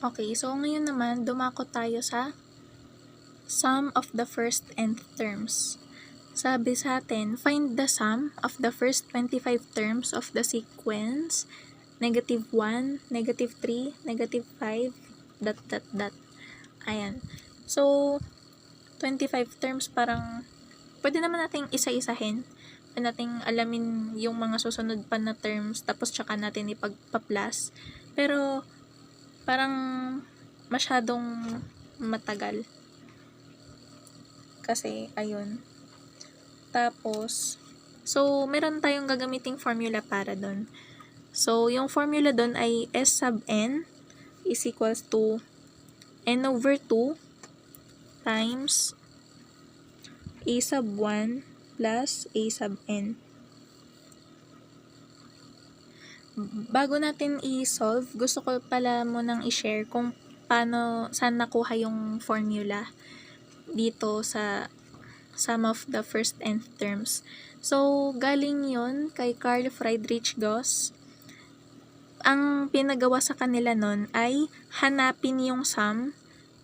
Okay, so ngayon naman dumako tayo sa sum of the first nth terms. Sabi sa atin, find the sum of the first 25 terms of the sequence -1, -3, -5, ... Ayan. So, 25 terms parang pwede naman nating isa-isahin. Pwede nating alamin yung mga susunod pa na terms tapos tsaka natin ipagpa-plus. Pero parang masyadong matagal. Kasi ayun. Tapos so meron tayong gagamiting formula para doon. So yung formula doon ay S sub n is equals to n over 2 times a sub 1 plus a sub n. Bago natin i-solve, gusto ko pala munang i-share kung saan nakuha yung formula dito sa sum of the first nth terms. So, galing yon kay Carl Friedrich Gauss. Ang pinagawa sa kanila nun ay hanapin yung sum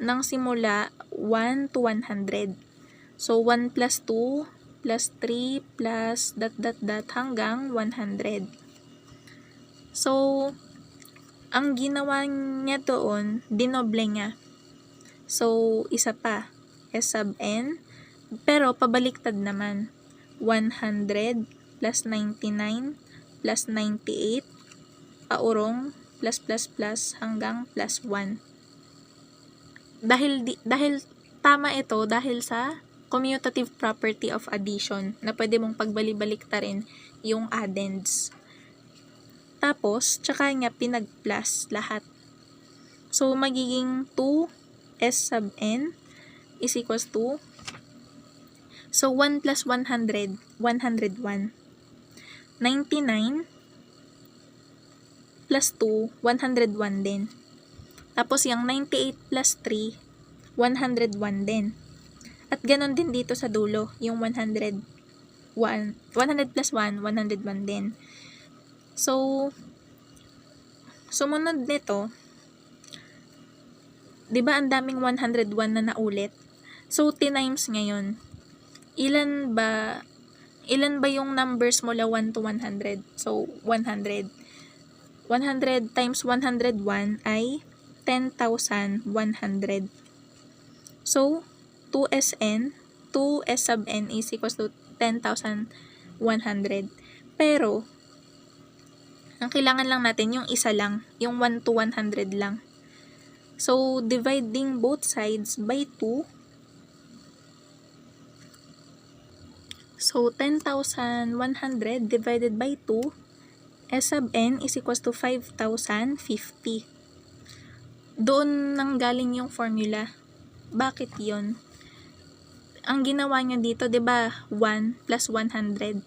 ng simula 1 to 100. So, 1 plus 2 plus 3 plus ... hanggang 100. So, ang ginawa niya doon, dinoble niya. So, isa pa, S sub n, pero pabaliktad naman. 100 plus 99 plus 98, paurong, plus hanggang plus 1. Dahil tama ito dahil sa commutative property of addition na pwede mong pagbali-baliktarin yung addends. Tapos, tsaka niya pinag-plus lahat. So, magiging 2s sub n is equals to, so 1 plus 100, 101. 99 plus 2, 101 din. Tapos, yung 98 plus 3, 101 din. At ganon din dito sa dulo, yung 100 plus 1, 101 din. So, sumunod nito, di ba ang daming 101 na naulit? So, times ngayon. Ilan ba yung numbers mula 1 to 100? So, 100. 100 times 101 ay 10,100. So, 2s sub n is equals to 10,100. Pero, ang kailangan lang natin yung isa lang, yung 1 to 100 lang. So, dividing both sides by 2. So, 10,100 divided by 2, S sub n is equals to 5,050. Doon nanggaling yung formula. Bakit yon? Ang ginawa niya dito, 'di ba, 1 plus 100.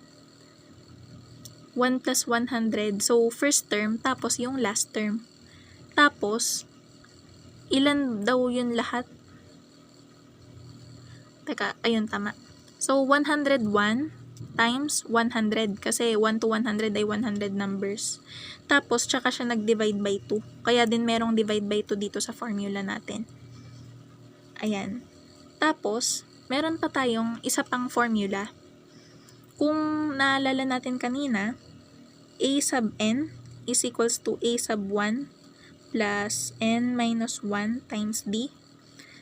1 plus 100. So, first term, tapos yung last term. Tapos, ilan daw yun lahat? Teka, ayun, tama. So, 101 times 100. Kasi 1 to 100 ay 100 numbers. Tapos, tsaka siya nag-divide by 2. Kaya din merong divide by 2 dito sa formula natin. Ayan. Tapos, meron pa tayong isa pang formula. Kung naalala natin kanina, a sub n is equals to a sub 1 plus n minus 1 times d.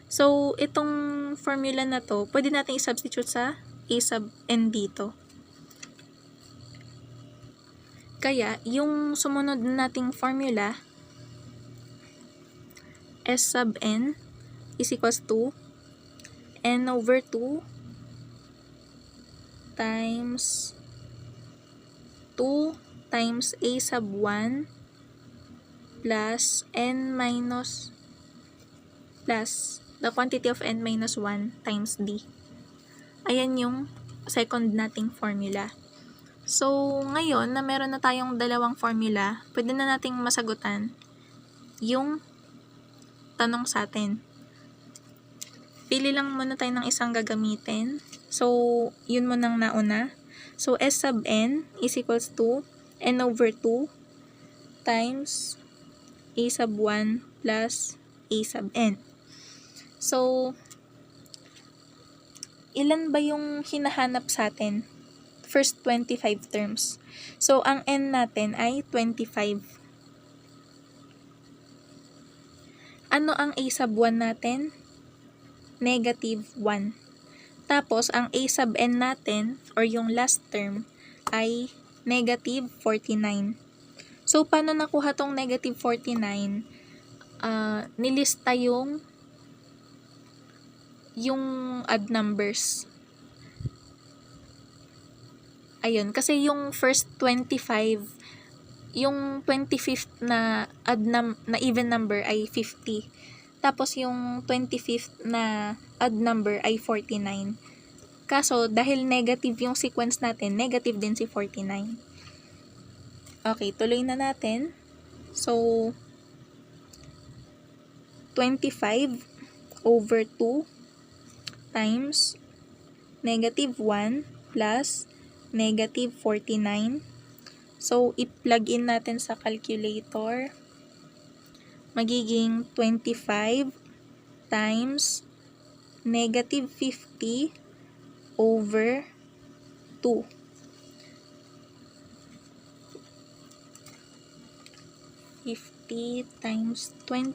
So, itong formula na to, pwede natin i-substitute sa a sub n dito. Kaya, yung sumunod nating formula, s sub n is equals to n over 2 times 2 times a sub 1 plus n minus plus the quantity of n minus 1 times d. Ayan yung second nating formula. So, ngayon na meron na tayong dalawang formula, pwede na nating masagutan yung tanong sa atin. Pili lang muna tayo ng isang gagamitin. So, yun munang nauna. So, S sub n is equals to n over 2 times a sub 1 plus a sub n. So, ilan ba yung hinahanap sa atin? First 25 terms. So, ang n natin ay 25. Ano ang a sub 1 natin? Negative 1. Tapos, ang a sub n natin, or yung last term, ay negative 49. So, paano nakuha tong negative 49? Nilista yung odd numbers. Ayun, kasi yung first 25, yung 25th na na even number ay 50. Tapos yung 25th na odd number ay 49. Kaso, dahil negative yung sequence natin, negative din si 49. Okay, tuloy na natin. So, 25 over 2 times negative 1 plus negative 49. So, i-plug in natin sa calculator. Magiging 25 times negative 50 over 2. Times 20,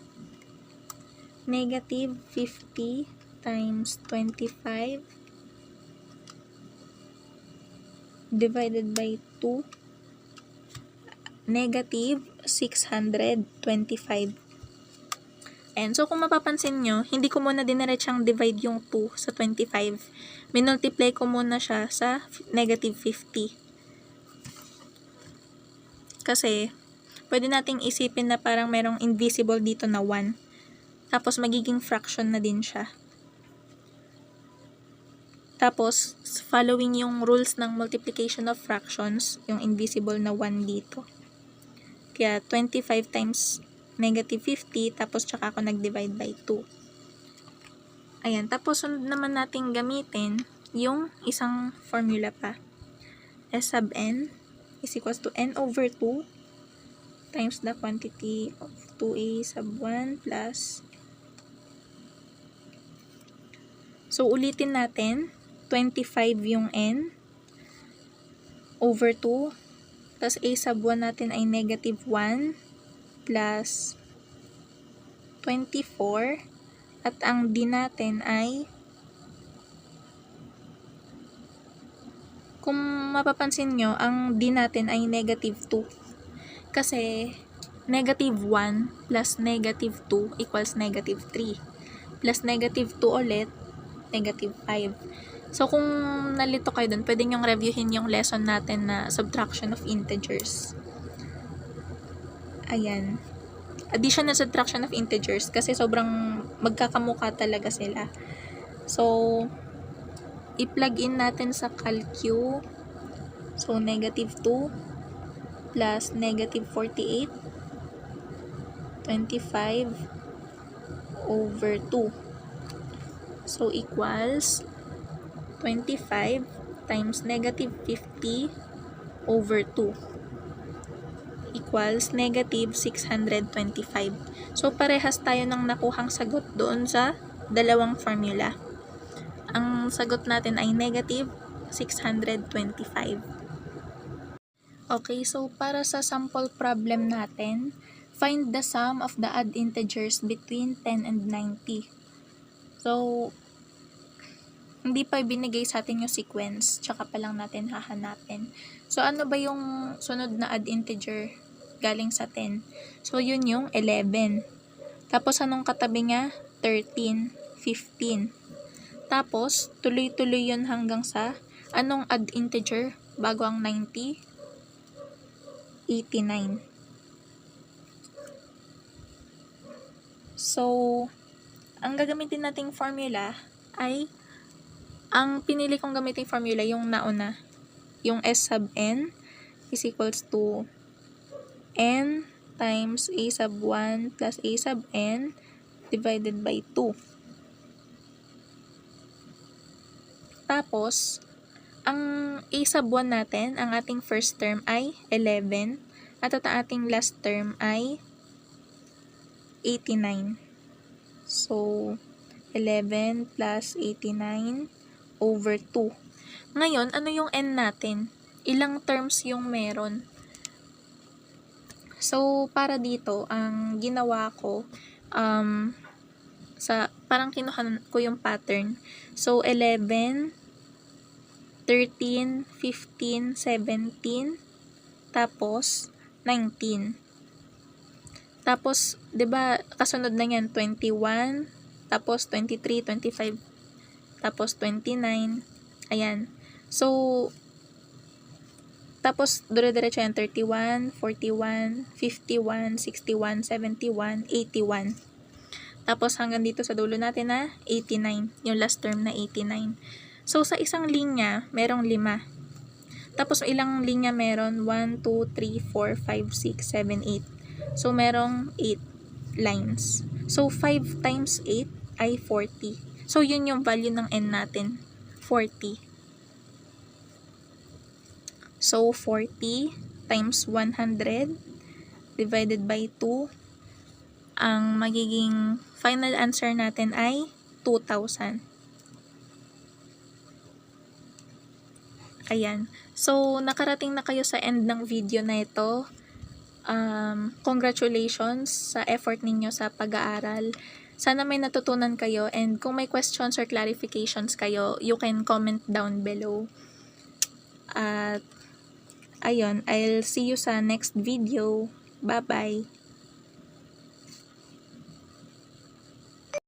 negative 50 times 25 divided by 2, negative 625. And so, kung mapapansin nyo, hindi ko muna diniretsyang divide yung 2 sa 25. Minultiply ko muna siya sa negative 50. Kasi, pwede nating isipin na parang merong invisible dito na 1. Tapos, magiging fraction na din siya. Tapos, following yung rules ng multiplication of fractions, yung invisible na 1 dito. Kaya, 25 times negative 50, tapos tsaka ako nag-divide by 2. Ayan, tapos sunod naman natin gamitin yung isang formula pa. S sub n is equals to n over 2 times the quantity of 2a sub 1 plus. So, ulitin natin. 25 yung n over 2. Tapos a sub 1 natin ay negative 1 plus 24. At ang d natin ay, kung mapapansin nyo, ang d natin ay negative 2. Kasi, negative 1 plus negative 2 equals negative 3. Plus negative 2 ulit, negative 5. So, kung nalito kayo dun, pwede nyong reviewin yung lesson natin na subtraction of integers. Ayan. Addition and subtraction of integers kasi sobrang magkakamukha talaga sila. So, i-plug in natin sa calcu. So, negative 2 plus negative 48, 25 over 2. So, equals 25 times negative 50 over 2 equals negative 625. So, parehas tayo ng nakuhang sagot doon sa dalawang formula. Ang sagot natin ay negative 625. Okay, so para sa sample problem natin, find the sum of the odd integers between 10 and 90. So, hindi pa binigay sa atin yung sequence, tsaka pa lang natin hahanapin. So, ano ba yung sunod na odd integer galing sa 10? So, yun yung 11. Tapos, anong katabi niya? 13, 15. Tapos, tuloy-tuloy yun hanggang sa anong odd integer bago ang 90? 89. So, ang gagamitin nating formula ay, ang pinili kong gamitin formula yung nauna, yung S sub n is equals to n times a sub 1 plus a sub n divided by 2. Tapos, ang a sub 1 natin, ang ating first term ay 11, at ang ating last term ay 89. So, 11 plus 89 over 2. Ngayon, ano yung n natin? Ilang terms yung meron? So, para dito, ang ginawa ko, parang kinuha ko yung pattern. So, 11, 13, 15, 17, tapos 19. Tapos, 'di ba, kasunod na yan 21, tapos 23, 25, tapos 29. Ayan. So, tapos dire-diretso yan 31, 41, 51, 61, 71, 81. Tapos hanggang dito sa dulo natin na 89, yung last term na 89. So, sa isang linya, merong 5. Tapos, ilang linya meron? 1, 2, 3, 4, 5, 6, 7, 8. So, merong 8 lines. So, 5 times 8 ay 40. So, yun yung value ng n natin, 40. So, 40 times 100 divided by 2. Ang magiging final answer natin ay 2,000. Ayan. So, nakarating na kayo sa end ng video na ito. Congratulations sa effort ninyo sa pag-aaral. Sana may natutunan kayo, and kung may questions or clarifications kayo, you can comment down below. At ayun, I'll see you sa next video. Bye-bye!